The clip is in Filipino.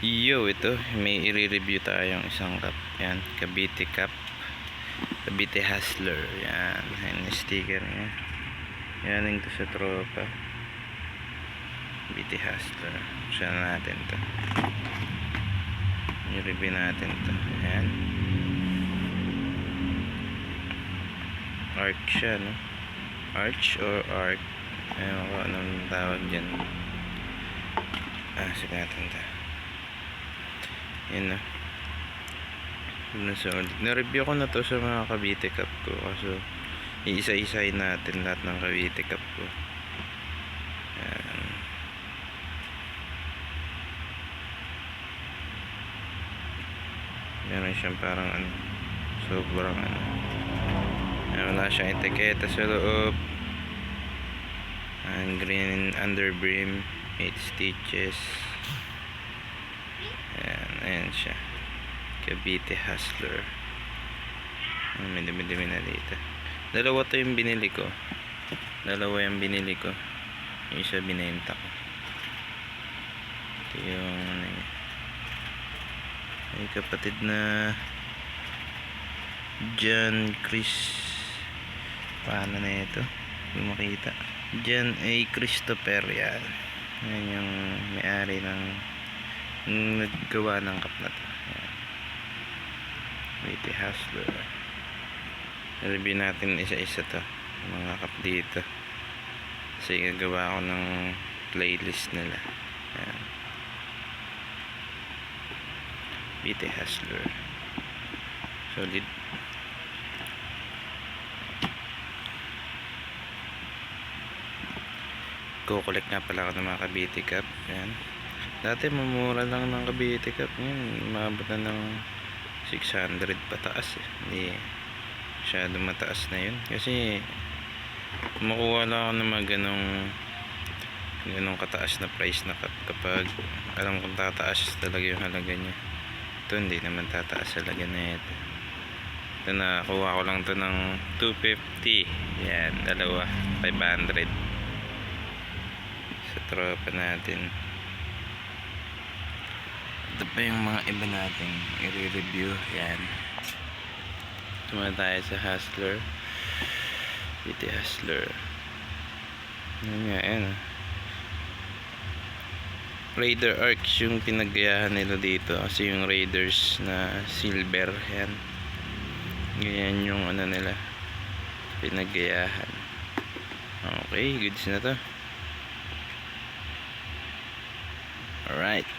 Yo, ito may i-review tayong isang cup. Yan, Cavite Cup, Cavite Hustler. Yan, yung sticker niya. Yan yung to sa tropa. Cavite Hustler. Siya natin to. I-review natin to. Yan. Arc siya, no? Arch or arc. Ayun ko anong tawag dyan. Sige natin to. Yan na. So, na-review ko na to sa mga Cavite Cup ko. Kaso, iisa-isahin natin lahat ng Cavite Cup ko. Yan. Meron siyang parang sobrang wala siyang etiketa sa loob. Green underbrim, 8 stitches. Ayan siya, Cavite Hustler. May dumi-dumi na dito. Dalawa to yung binili ko. Yung isa binenta ko. Ito yung ay kapatid na John Chris, paano na ito kung makita, John A. Christopher. Yan yung may-ari ng naggawa ng cup na to. Cavite Hustler. Review natin isa-isa to, mga cup dito, kasi gagawa ko ng playlist nila. Yan. Cavite Hustler, solid. Kukolek nga pala ako ng mga Cavite Cup. Yan. Dati mamura lang ng Cavite Cup. Yan, umabot na ng 600 pataas eh. Hindi masyado mataas na yun. Kasi makuha lang ako ng mga ganong kataas na price na cup kapag alam kong tataas talaga yung halaga niya. Ito hindi naman tataas halaga na ito. Ito nakuha ko lang to ng 250. Yan, dalawa 500 sa tropa natin. Ito pa yung mga iba nating i-review. Yan, tuma tayo sa Hustler, Cavite Hustler. Yan. Raider Arcs yung pinagayahan nila dito, kasi yung Raiders na silver, yan ganyan yung nila pinagayahan. Okay, goods na to. Alright.